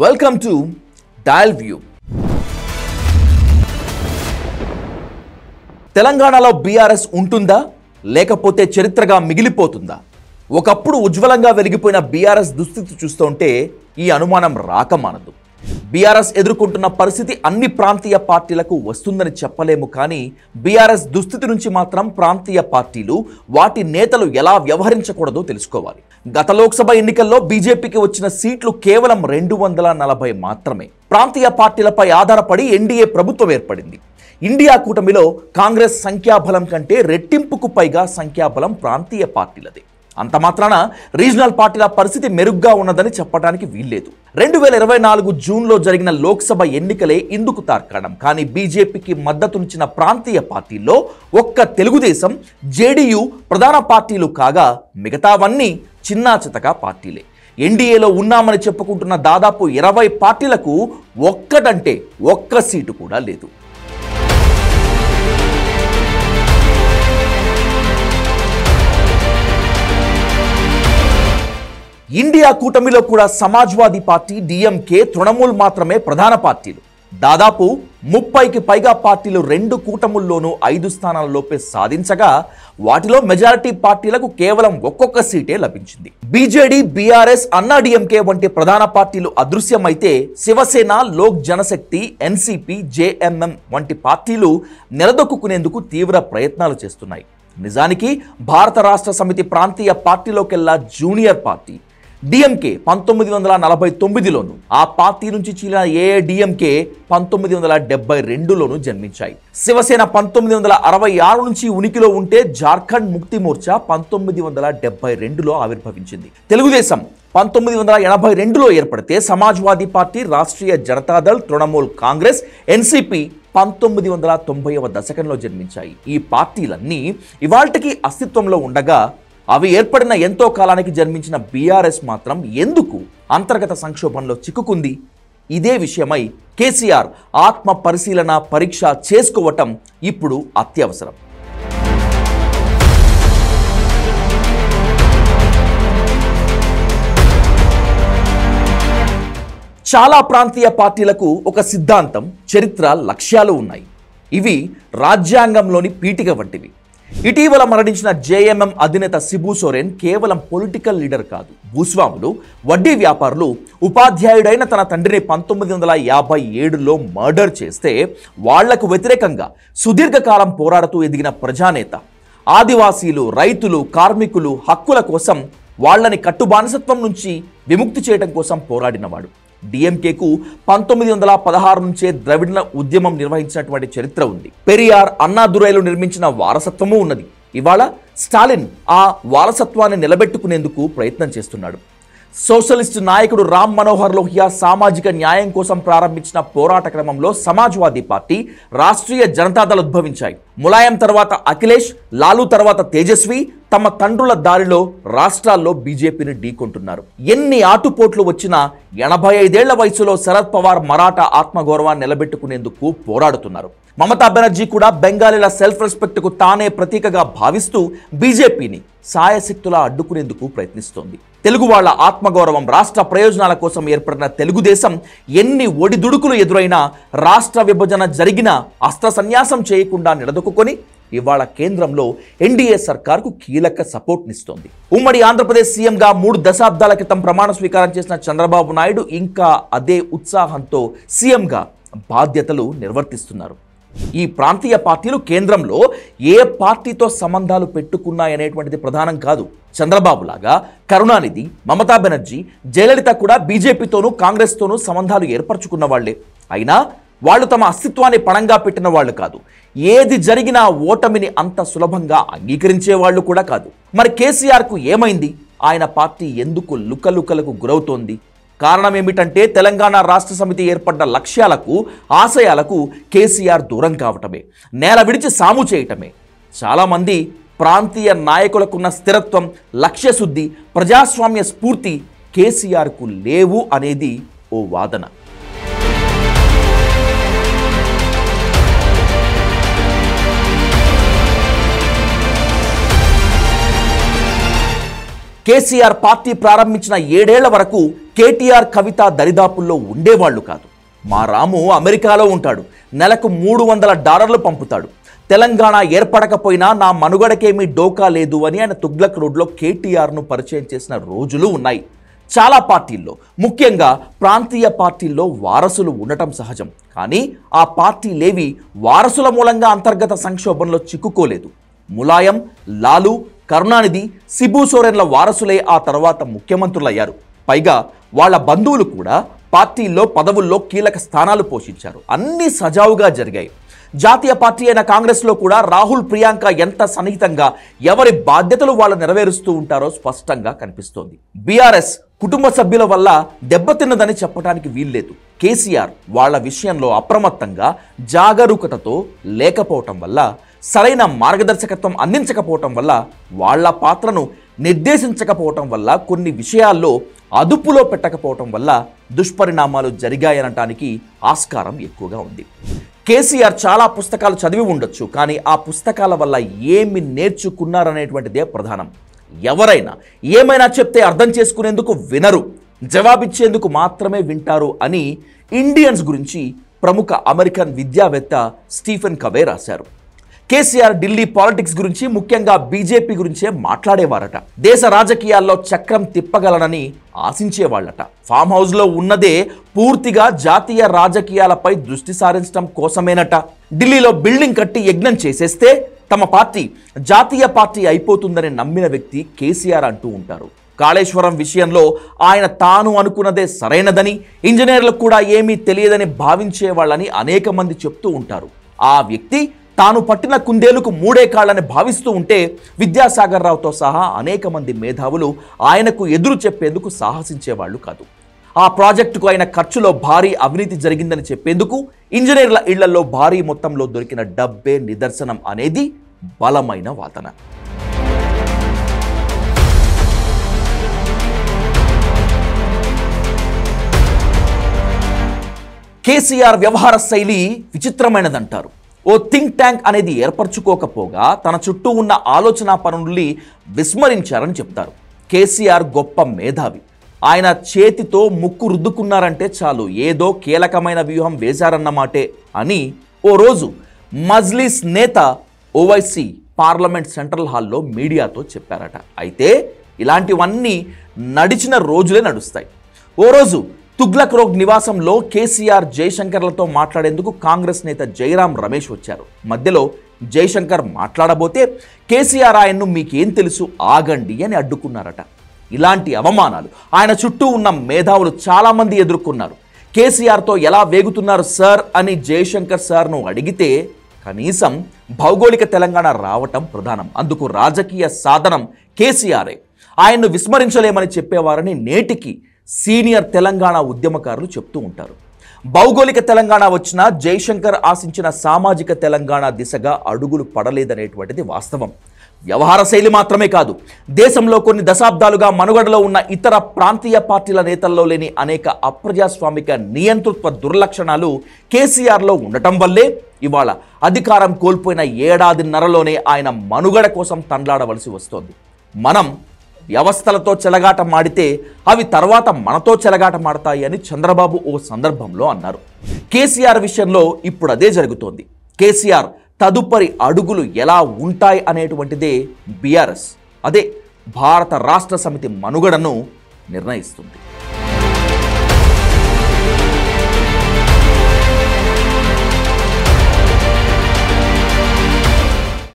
Welcome to dial view. తెలంగాణలో BRS ఉంటుందా లేకపోతే చరిత్రగా మిగిలిపోతుందా? ఒకప్పుడు ఉజ్వలంగా వెలిగిపోయిన బీఆర్ఎస్ దుస్థితి చూస్తుంటే ఈ అనుమానం రాకమానదు. బీఆర్ఎస్ ఎదుర్కొంటున్న పరిస్థితి అన్ని ప్రాంతీయ పార్టీలకు వస్తుందని చెప్పలేము, కానీ బీఆర్ఎస్ దుస్థితి నుంచి మాత్రం ప్రాంతీయ పార్టీలు వాటి నేతలు ఎలా వ్యవహరించకూడదో తెలుసుకోవాలి. గత లోక్సభ ఎన్నికల్లో బీజేపీకి వచ్చిన సీట్లు కేవలం 240 మాత్రమే. ప్రాంతీయ పార్టీలపై ఆధారపడి ఎన్డీఏ ప్రభుత్వం ఏర్పడింది. ఇండియా కూటమిలో కాంగ్రెస్ సంఖ్యాబలం కంటే రెట్టింపుకు పైగా సంఖ్యాబలం ప్రాంతీయ పార్టీలదే. అంత మాత్రాన రీజనల్ పార్టీల పరిస్థితి మెరుగ్గా ఉన్నదని చెప్పడానికి వీల్లేదు. 2024 జూన్లో జరిగిన లోక్సభ ఎన్నికలే ఇందుకు తార్కాణం. కానీ బీజేపీకి మద్దతునిచ్చిన ప్రాంతీయ పార్టీల్లో ఒక్క తెలుగుదేశం, జేడీయూ ప్రధాన పార్టీలు కాగా మిగతావన్నీ చిన్నా చితకా పార్టీలే. ఎన్డీఏలో ఉన్నామని చెప్పుకుంటున్న దాదాపు 20 పార్టీలకు ఒక్కటంటే ఒక్క సీటు కూడా లేదు. ఇండియా కూటమిలో కూడా సమాజ్వాదీ పార్టీ, డిఎంకే, తృణమూల్ మాత్రమే ప్రధాన పార్టీలు. దాదాపు 30కి పైగా పార్టీలు 2 కూటముల్లోనూ 5 స్థానాలలోపే సాధించగా వాటిలో మెజారిటీ పార్టీలకు కేవలం ఒక్కొక్క సీటే లభించింది. బీజేడీ, బీఆర్ఎస్, అన్నా డిఎంకే వంటి ప్రధాన పార్టీలు అదృశ్యమైతే శివసేన, లోక్ జనశక్తి, ఎన్సీపీ, జేఎంఎం వంటి పార్టీలు నిలదొక్కునేందుకు తీవ్ర ప్రయత్నాలు చేస్తున్నాయి. నిజానికి భారత రాష్ట్ర సమితి ప్రాంతీయ పార్టీలోకెల్లా జూనియర్ పార్టీ. డిఎంకే 1949లోను, ఆ పార్టీ నుంచి చీలిన ఏఐడిఎంకే 1972లోను జన్మించాయి. శివసేన 1966 నుంచి ఉనికిలో ఉంటే జార్ఖండ్ ముక్తి మోర్చా 1972లో ఆవిర్భవించింది. తెలుగుదేశం 1982లో ఏర్పడితే సమాజ్వాదీ పార్టీ, రాష్ట్రీయ జనతాదళ్, తృణమూల్ కాంగ్రెస్, ఎన్సీపీ 1990వ దశకంలో జన్మించాయి. ఈ పార్టీలన్నీ ఇవాల్టికి అస్తిత్వంలో ఉండగా అవి ఏర్పడిన ఎంతో కాలానికి జన్మించిన బీఆర్ఎస్ మాత్రం ఎందుకు అంతర్గత సంక్షోభంలో చిక్కుకుంది? ఇదే విషయమై కేసీఆర్ ఆత్మ పరిశీలన పరీక్ష చేసుకోవటం ఇప్పుడు అత్యవసరం. చాలా ప్రాంతీయ పార్టీలకు ఒక సిద్ధాంతం, చరిత్ర, లక్ష్యాలు ఉన్నాయి. ఇవి రాజ్యాంగంలోని పీఠిక వంటివి. ఇటీవల మరణించిన జేఎంఎం అధినేత శిబు సోరెన్ కేవలం పొలిటికల్ లీడర్ కాదు, భూస్వాములు, వడ్డీ వ్యాపారులు, ఉపాధ్యాయుడైన తన తండ్రిని 1957లో మర్డర్ చేస్తే వాళ్లకు వ్యతిరేకంగా సుదీర్ఘకాలం పోరాడుతూ ఎదిగిన ప్రజానేత. ఆదివాసీలు, రైతులు, కార్మికులు హక్కుల కోసం, వాళ్లని కట్టుబానిసత్వం నుంచి విముక్తి చేయడం కోసం పోరాడినవాడు. డిఎంకేకు 1916 నుంచే ద్రవిడ ఉద్యమం నిర్వహించినటువంటి చరిత్ర ఉంది. పెరియార్, అన్నాదురైలు నిర్మించిన వారసత్వము ఉన్నది. ఇవాళ స్టాలిన్ ఆ వారసత్వాన్ని నిలబెట్టుకునేందుకు ప్రయత్నం చేస్తున్నాడు. సోషలిస్టు నాయకుడు రామ్ మనోహర్ లోహియా సామాజిక న్యాయం కోసం ప్రారంభించిన పోరాట క్రమంలో సమాజ్వాదీ పార్టీ, రాష్ట్రీయ జనతాదళ్ ఉద్భవించాయి. ములాయం తర్వాత అఖిలేష్, లాలూ తర్వాత తేజస్వి తమ తండ్రుల దారిలో రాష్ట్రాల్లో బీజేపీని ఢీకొంటున్నారు. ఎన్ని ఆటుపోట్లు వచ్చినా 85 ఏళ్ల వయసులో శరద్ పవార్ మరాఠా ఆత్మగౌరవాన్ని నిలబెట్టుకునేందుకు పోరాడుతున్నారు. మమతా బెనర్జీ కూడా బెంగాలీల సెల్ఫ్ రెస్పెక్ట్కు తానే ప్రతీకగా భావిస్తూ బీజేపీని సాయశక్తులా అడ్డుకునేందుకు ప్రయత్నిస్తోంది. తెలుగు వాళ్ల ఆత్మగౌరవం, రాష్ట్ర ప్రయోజనాల కోసం ఏర్పడిన తెలుగుదేశం ఎన్ని ఒడిదుడుకులు ఎదురైనా రాష్ట్ర విభజన జరిగిన అస్త్ర సన్యాసం చేయకుండా నిలదొక్కుని ఇవాళ కేంద్రంలో ఎన్డీఏ సర్కార్కు కీలక సపోర్ట్నిస్తోంది. ఉమ్మడి ఆంధ్రప్రదేశ్ సీఎంగా 3 దశాబ్దాల క్రితం ప్రమాణ స్వీకారం చేసిన చంద్రబాబు నాయుడు ఇంకా అదే ఉత్సాహంతో సీఎంగా బాధ్యతలు నిర్వర్తిస్తున్నారు. ఈ ప్రాంతీయ పార్టీలు కేంద్రంలో ఏ పార్టీతో సంబంధాలు పెట్టుకున్నాయనేటువంటిది ప్రధానం కాదు. చంద్రబాబు లాగా కరుణానిధి, మమతా బెనర్జీ, జయలలిత కూడా బీజేపీతోనూ కాంగ్రెస్తోనూ సంబంధాలు ఏర్పరచుకున్న వాళ్లే. అయినా వాళ్ళు తమ అస్తిత్వాన్ని పణంగా పెట్టిన వాళ్ళు కాదు. ఏది జరిగినా ఓటమిని అంత సులభంగా అంగీకరించే వాళ్ళు కూడా కాదు. మరి కేసీఆర్కు ఏమైంది? ఆయన పార్టీ ఎందుకు లుకలుకలకు గురవుతోంది? కారణం ఏమిటంటే తెలంగాణ రాష్ట్ర సమితి ఏర్పడ్డ లక్ష్యాలకు, ఆశయాలకు కేసీఆర్ దూరం కావటమే, నేల విడిచి సాము చేయటమే. చాలామంది ప్రాంతీయ నాయకులకున్న స్థిరత్వం, లక్ష్యశుద్ధి, ప్రజాస్వామ్య స్ఫూర్తి కేసీఆర్కు లేవు అనేది ఓ వాదన. కేసీఆర్ పార్టీ ప్రారంభించిన 7 ఏళ్ల వరకు కేటీఆర్ కవిత దరిదాపుల్లో ఉండేవాళ్లు కాదు. మా రాము అమెరికాలో ఉంటాడు, నెలకు $300 పంపుతాడు, తెలంగాణ ఏర్పడకపోయినా నా మనుగడకేమీ డోకా లేదు అని ఆయన తుగ్లక్ రోడ్లో కేటీఆర్ను పరిచయం చేసిన రోజులు ఉన్నాయి. చాలా పార్టీల్లో, ముఖ్యంగా ప్రాంతీయ పార్టీల్లో వారసులు ఉండటం సహజం. కానీ ఆ పార్టీలేవి వారసుల మూలంగా అంతర్గత సంక్షోభంలో చిక్కుకోలేదు. ములాయం, లాలు, కరుణానిధి, సిబు సోరెన్ల వారసులే ఆ తర్వాత ముఖ్యమంత్రులయ్యారు. పైగా వాళ్ళ బంధువులు కూడా పార్టీల్లో పదవుల్లో కీలక స్థానాలు పోషించారు. అన్నీ సజావుగా జరిగాయి. జాతీయ పార్టీ అయిన కాంగ్రెస్లో కూడా రాహుల్, ప్రియాంక ఎంత సన్నిహితంగా ఎవరి బాధ్యతలు వాళ్ళు నెరవేరుస్తూ ఉంటారో స్పష్టంగా కనిపిస్తోంది. బీఆర్ఎస్ కుటుంబ సభ్యుల వల్ల దెబ్బతిన్నదని చెప్పడానికి వీల్లేదు. కేసీఆర్ వాళ్ళ విషయంలో అప్రమత్తంగా, జాగరూకతతో లేకపోవటం వల్ల, సరైన మార్గదర్శకత్వం అందించకపోవటం వల్ల, వాళ్ళ పాత్రను నిర్దేశించకపోవటం వల్ల, కొన్ని విషయాల్లో అదుపులో పెట్టకపోవటం వల్ల దుష్పరిణామాలు జరిగాయనటానికి ఆస్కారం ఎక్కువగా ఉంది. కేసీఆర్ చాలా పుస్తకాలు చదివి ఉండొచ్చు, కానీ ఆ పుస్తకాల వల్ల ఏమి నేర్చుకున్నారనేటువంటిదే ప్రధానం. ఎవరైనా ఏమైనా చెప్తే అర్థం చేసుకునేందుకు వినరు, జవాబిచ్చేందుకు మాత్రమే వింటారు అని ఇండియన్స్ గురించి ప్రముఖ అమెరికన్ విద్యావేత్త స్టీఫెన్ కవే రాశారు. కేసీఆర్ ఢిల్లీ పాలిటిక్స్ గురించి, ముఖ్యంగా బీజేపీ గురించే మాట్లాడేవారట. దేశ రాజకీయాల్లో చక్రం తిప్పగలనని ఆశించేవాళ్ళట. ఫామ్ హౌస్లో ఉన్నదే పూర్తిగా జాతీయ రాజకీయాలపై దృష్టి సారించడం కోసమేనట. ఢిల్లీలో బిల్డింగ్ కట్టి యజ్ఞం చేసేస్తే తమ పార్టీ జాతీయ పార్టీ అయిపోతుందని నమ్మిన వ్యక్తి కేసీఆర్ అంటూ ఉంటారు. కాళేశ్వరం విషయంలో ఆయన తాను అనుకున్నదే సరైనదని, ఇంజనీర్లకు కూడా ఏమీ తెలియదని భావించేవాళ్ళని అనేక మంది చెప్తూ ఉంటారు. ఆ వ్యక్తి తాను పట్టిన కుందేలుకు మూడే కాళ్ళని భావిస్తూ ఉంటే విద్యాసాగర్ రావుతో సహా అనేక మంది మేధావులు ఆయనకు ఎదురు చెప్పేందుకు సాహసించేవాళ్లు కాదు. ఆ ప్రాజెక్టుకు అయిన ఖర్చులో భారీ అవినీతి జరిగిందని చెప్పేందుకు ఇంజనీర్ల ఇళ్లలో భారీ మొత్తంలో దొరికిన డబ్బే నిదర్శనం అనేది బలమైన వాదన. కేసీఆర్ వ్యవహార శైలి విచిత్రమైనదంటారు. ఓ థింక్ ట్యాంక్ అనేది ఏర్పరచుకోకపోగా తన చుట్టూ ఉన్న ఆలోచన పనుల్ని విస్మరించారని చెప్తారు. కేసీఆర్ గొప్ప మేధావి. ఆయన చేతితో ముక్కు రుద్దుకున్నారంటే చాలు, ఏదో కీలకమైన వ్యూహం వేశారన్నమాటే అని ఓ రోజు మజ్లిస్ నేత ఓవైసీ పార్లమెంట్ సెంట్రల్ హాల్లో మీడియాతో చెప్పారట. అయితే ఇలాంటివన్నీ నడిచిన రోజులే నడుస్తాయి. ఓ రోజు తుగ్లక్ రోడ్ నివాసంలో కేసీఆర్, జయశంకర్లతో మాట్లాడేందుకు కాంగ్రెస్ నేత జైరాం రమేష్ వచ్చారు. మధ్యలో జయశంకర్ మాట్లాడబోతే కేసీఆర్ ఆయన్ను మీకేం తెలుసు, ఆగండి అని అడ్డుకున్నారట. ఇలాంటి అవమానాలు ఆయన చుట్టూ ఉన్న మేధావులు చాలామంది ఎదుర్కొన్నారు. కేసీఆర్తో ఎలా వేగుతున్నారు సార్ అని జయశంకర్ సార్ను అడిగితే కనీసం భౌగోళిక తెలంగాణ రావటం ప్రధానం, అందుకు రాజకీయ సాధనం కేసీఆరే, ఆయన్ను విస్మరించలేమని చెప్పేవారని నేటికి సీనియర్ తెలంగాణ ఉద్యమకారులు చెప్తూ ఉంటారు. భౌగోళిక తెలంగాణ వచ్చినా జయశంకర్ ఆశించిన సామాజిక తెలంగాణ దిశగా అడుగులు పడలేదనేటువంటిది వాస్తవం. వ్యవహార శైలి మాత్రమే కాదు, దేశంలో కొన్ని దశాబ్దాలుగా మనుగడలో ఉన్న ఇతర ప్రాంతీయ పార్టీల నేతల్లో లేని అనేక అప్రజాస్వామిక నియంతృత్వ దుర్లక్షణాలు కేసీఆర్లో ఉండటం వల్లే ఇవాళ అధికారం కోల్పోయిన ఏడాదిన్నరలోనే ఆయన మనుగడ కోసం తండ్లాడవలసి వస్తోంది. మనం వ్యవస్థలతో చెలగాట మాడితే అవి తర్వాత మనతో చెలగాట మాడతాయి అని చంద్రబాబు ఓ సందర్భంలో అన్నారు. కేసీఆర్ విషయంలో ఇప్పుడు అదే జరుగుతోంది. కేసీఆర్ తదుపరి అడుగులు ఎలా ఉంటాయి అనేటువంటిదే బీఆర్ఎస్, అదే భారత రాష్ట్ర సమితి మనుగడను నిర్ణయిస్తుంది.